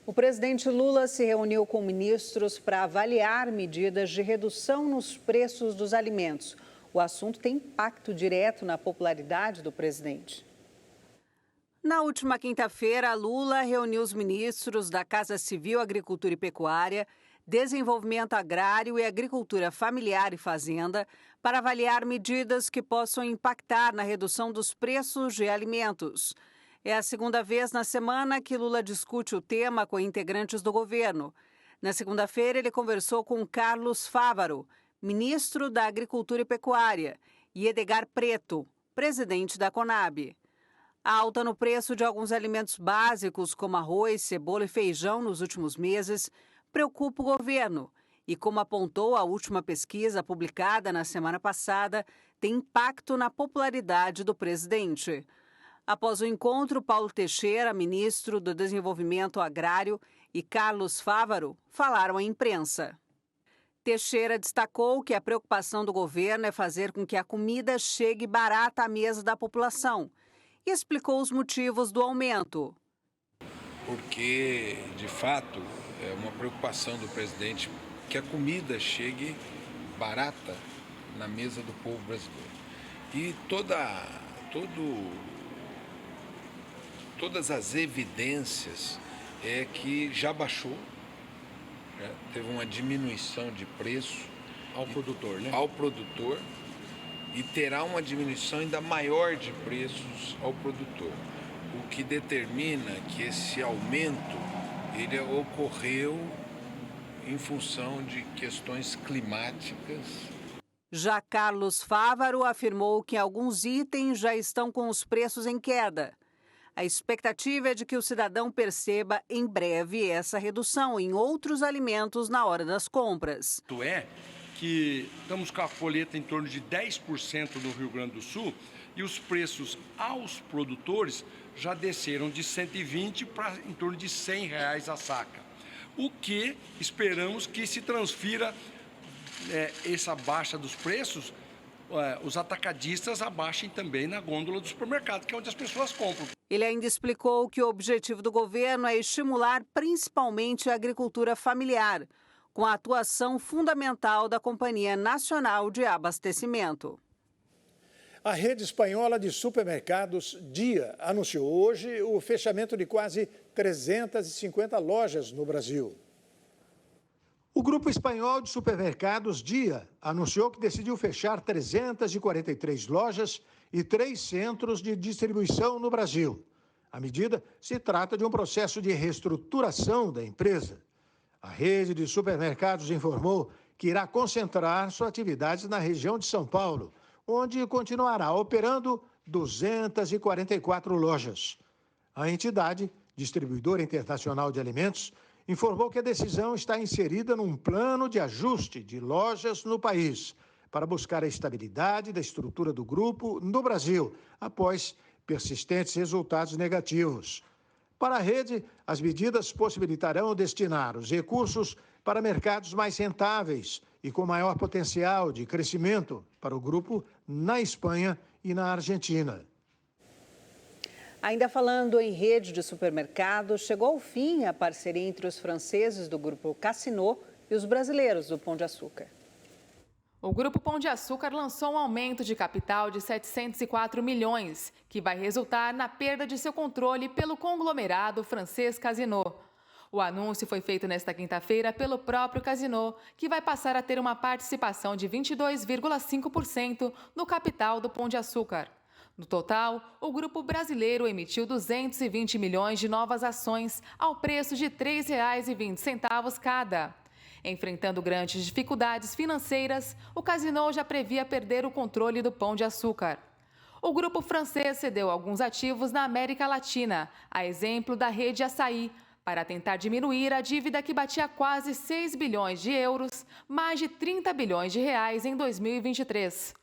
O presidente Lula se reuniu com ministros para avaliar medidas de redução nos preços dos alimentos. O assunto tem impacto direto na popularidade do presidente. Na última quinta-feira, Lula reuniu os ministros da Casa Civil, Agricultura e Pecuária, Desenvolvimento Agrário e Agricultura Familiar e Fazenda para avaliar medidas que possam impactar na redução dos preços de alimentos. É a segunda vez na semana que Lula discute o tema com integrantes do governo. Na segunda-feira, ele conversou com Carlos Fávaro, ministro da Agricultura e Pecuária, e Edgar Preto, presidente da Conab. A alta no preço de alguns alimentos básicos, como arroz, cebola e feijão, nos últimos meses, preocupa o governo. E, como apontou a última pesquisa publicada na semana passada, tem impacto na popularidade do presidente. Após o encontro, Paulo Teixeira, ministro do Desenvolvimento Agrário, e Carlos Fávaro falaram à imprensa. Teixeira destacou que a preocupação do governo é fazer com que a comida chegue barata à mesa da população e explicou os motivos do aumento. Porque, de fato, é uma preocupação do presidente que a comida chegue barata na mesa do povo brasileiro. E todas as evidências é que já baixou, teve uma diminuição de preço ao produtor, né? Ao produtor, e terá uma diminuição ainda maior de preços ao produtor, o que determina que esse aumento ele ocorreu em função de questões climáticas. Já Carlos Fávaro afirmou que alguns itens já estão com os preços em queda. A expectativa é de que o cidadão perceba em breve essa redução em outros alimentos na hora das compras. É que estamos com a folheta em torno de 10% no Rio Grande do Sul e os preços aos produtores já desceram de 120 para em torno de R$100 a saca. O que esperamos que se transfira essa baixa dos preços, os atacadistas abaixem também na gôndola do supermercado, que é onde as pessoas compram. Ele ainda explicou que o objetivo do governo é estimular principalmente a agricultura familiar, com a atuação fundamental da Companhia Nacional de Abastecimento. A rede espanhola de supermercados Dia anunciou hoje o fechamento de quase 350 lojas no Brasil. O grupo espanhol de supermercados Dia anunciou que decidiu fechar 343 lojas e 3 centros de distribuição no Brasil. A medida se trata de um processo de reestruturação da empresa. A rede de supermercados informou que irá concentrar suas atividades na região de São Paulo, onde continuará operando 244 lojas. A entidade, distribuidora internacional de alimentos, informou que a decisão está inserida num plano de ajuste de lojas no país, para buscar a estabilidade da estrutura do grupo no Brasil, após persistentes resultados negativos. Para a rede, as medidas possibilitarão destinar os recursos para mercados mais rentáveis e com maior potencial de crescimento para o grupo na Espanha e na Argentina. Ainda falando em rede de supermercados, chegou ao fim a parceria entre os franceses do grupo Casino e os brasileiros do Pão de Açúcar. O Grupo Pão de Açúcar lançou um aumento de capital de 704 milhões, que vai resultar na perda de seu controle pelo conglomerado francês Casino. O anúncio foi feito nesta quinta-feira pelo próprio Casino, que vai passar a ter uma participação de 22,5% no capital do Pão de Açúcar. No total, o grupo brasileiro emitiu 220 milhões de novas ações ao preço de R$ 3,20 cada. Enfrentando grandes dificuldades financeiras, o Casino já previa perder o controle do Pão de Açúcar. O grupo francês cedeu alguns ativos na América Latina, a exemplo da Rede Açaí, para tentar diminuir a dívida que batia quase 6 bilhões de euros, mais de 30 bilhões de reais em 2023.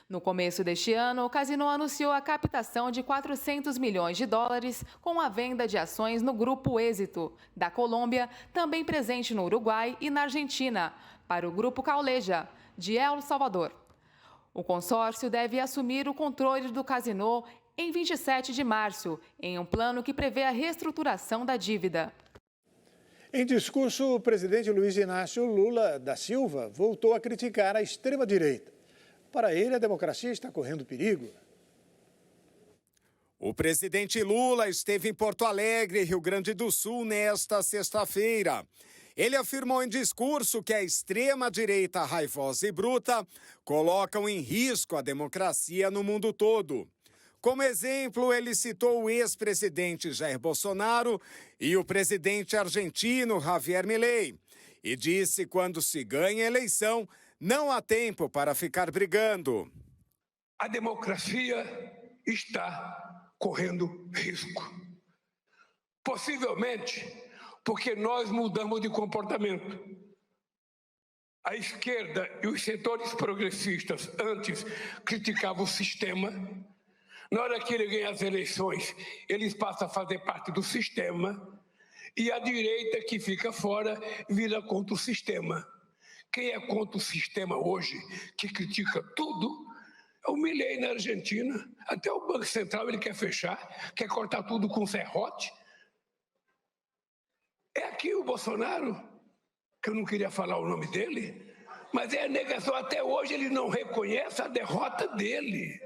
No começo deste ano, o Casino anunciou a captação de 400 milhões de dólares com a venda de ações no Grupo Êxito, da Colômbia, também presente no Uruguai e na Argentina, para o Grupo Cauleja, de El Salvador. O consórcio deve assumir o controle do Casino em 27 de março, em um plano que prevê a reestruturação da dívida. Em discurso, o presidente Luiz Inácio Lula da Silva voltou a criticar a extrema-direita. Para ele, a democracia está correndo perigo. O presidente Lula esteve em Porto Alegre, Rio Grande do Sul, nesta sexta-feira. Ele afirmou em discurso que a extrema-direita raivosa e bruta colocam em risco a democracia no mundo todo. Como exemplo, ele citou o ex-presidente Jair Bolsonaro e o presidente argentino Javier Milei. E disse que quando se ganha a eleição, não há tempo para ficar brigando. A democracia está correndo risco. Possivelmente porque nós mudamos de comportamento. A esquerda e os setores progressistas antes criticavam o sistema. Na hora que ele ganha as eleições, eles passam a fazer parte do sistema. E a direita, que fica fora, vira contra o sistema. Quem é contra o sistema hoje, que critica tudo, é o Milei na Argentina. Até o Banco Central ele quer fechar, quer cortar tudo com serrote. É aqui o Bolsonaro, que eu não queria falar o nome dele, mas é a negação. Até hoje ele não reconhece a derrota dele.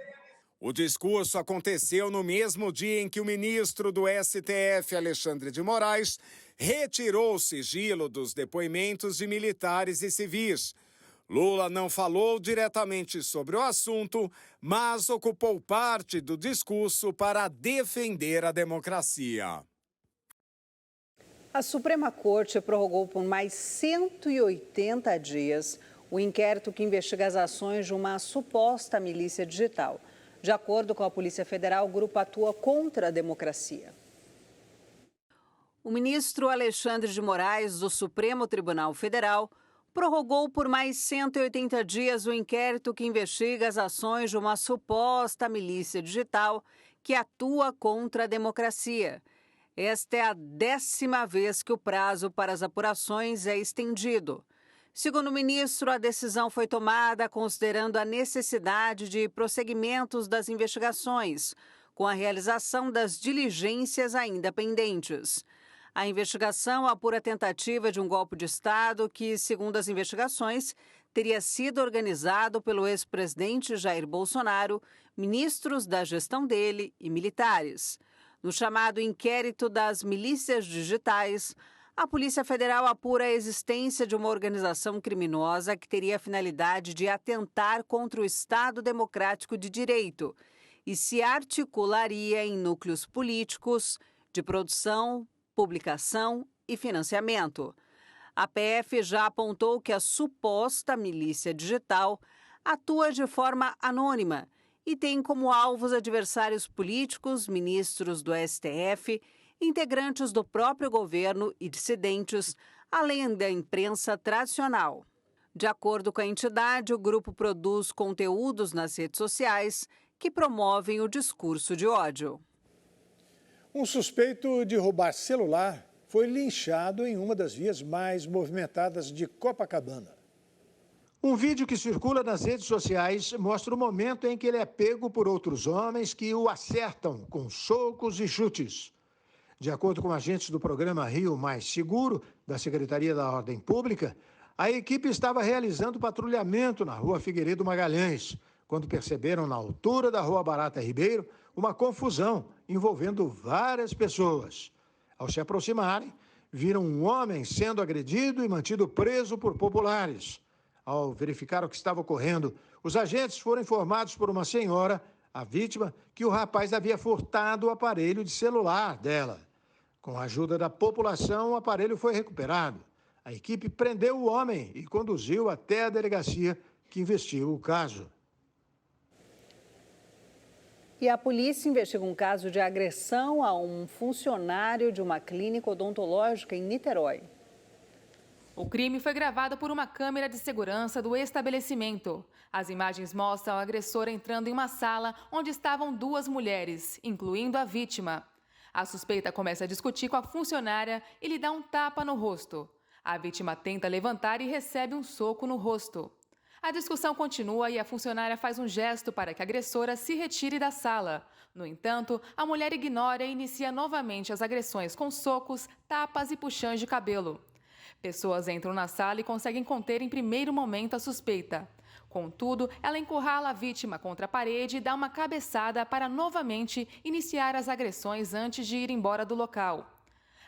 O discurso aconteceu no mesmo dia em que o ministro do STF, Alexandre de Moraes, retirou o sigilo dos depoimentos de militares e civis. Lula não falou diretamente sobre o assunto, mas ocupou parte do discurso para defender a democracia. A Suprema Corte prorrogou por mais 180 dias o inquérito que investiga as ações de uma suposta milícia digital. De acordo com a Polícia Federal, o grupo atua contra a democracia. O ministro Alexandre de Moraes, do Supremo Tribunal Federal, prorrogou por mais 180 dias o inquérito que investiga as ações de uma suposta milícia digital que atua contra a democracia. Esta é a 10ª vez que o prazo para as apurações é estendido. Segundo o ministro, a decisão foi tomada considerando a necessidade de prosseguimentos das investigações, com a realização das diligências ainda pendentes. A investigação apura a tentativa de um golpe de Estado que, segundo as investigações, teria sido organizado pelo ex-presidente Jair Bolsonaro, ministros da gestão dele e militares. No chamado inquérito das milícias digitais, a Polícia Federal apura a existência de uma organização criminosa que teria a finalidade de atentar contra o Estado Democrático de Direito e se articularia em núcleos políticos de produção, publicação e financiamento. A PF já apontou que a suposta milícia digital atua de forma anônima e tem como alvos adversários políticos, ministros do STF, integrantes do próprio governo e dissidentes, além da imprensa tradicional. De acordo com a entidade, o grupo produz conteúdos nas redes sociais que promovem o discurso de ódio. Um suspeito de roubar celular foi linchado em uma das vias mais movimentadas de Copacabana. Um vídeo que circula nas redes sociais mostra o momento em que ele é pego por outros homens que o acertam com socos e chutes. De acordo com agentes do programa Rio Mais Seguro, da Secretaria da Ordem Pública, a equipe estava realizando patrulhamento na rua Figueiredo Magalhães, quando perceberam na altura da rua Barata Ribeiro uma confusão envolvendo várias pessoas. Ao se aproximarem, viram um homem sendo agredido e mantido preso por populares. Ao verificar o que estava ocorrendo, os agentes foram informados por uma senhora, a vítima, que o rapaz havia furtado o aparelho de celular dela. Com a ajuda da população, o aparelho foi recuperado. A equipe prendeu o homem e conduziu até a delegacia que investiga o caso. E a polícia investiga um caso de agressão a um funcionário de uma clínica odontológica em Niterói. O crime foi gravado por uma câmera de segurança do estabelecimento. As imagens mostram o agressor entrando em uma sala onde estavam 2 mulheres, incluindo a vítima. A suspeita começa a discutir com a funcionária e lhe dá um tapa no rosto. A vítima tenta levantar e recebe um soco no rosto. A discussão continua e a funcionária faz um gesto para que a agressora se retire da sala. No entanto, a mulher ignora e inicia novamente as agressões com socos, tapas e puxões de cabelo. Pessoas entram na sala e conseguem conter em primeiro momento a suspeita. Contudo, ela encurrala a vítima contra a parede e dá uma cabeçada para novamente iniciar as agressões antes de ir embora do local.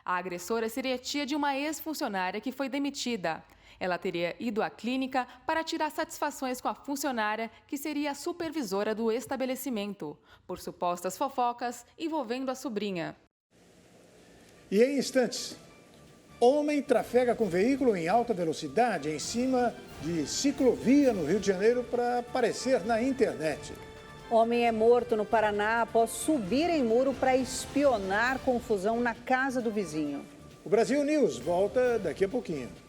A agressora seria tia de uma ex-funcionária que foi demitida. Ela teria ido à clínica para tirar satisfações com a funcionária, que seria a supervisora do estabelecimento, por supostas fofocas envolvendo a sobrinha. E em instantes, homem trafega com veículo em alta velocidade em cima de ciclovia no Rio de Janeiro para aparecer na internet. Homem é morto no Paraná após subir em muro para espionar confusão na casa do vizinho. O Brasil News volta daqui a pouquinho.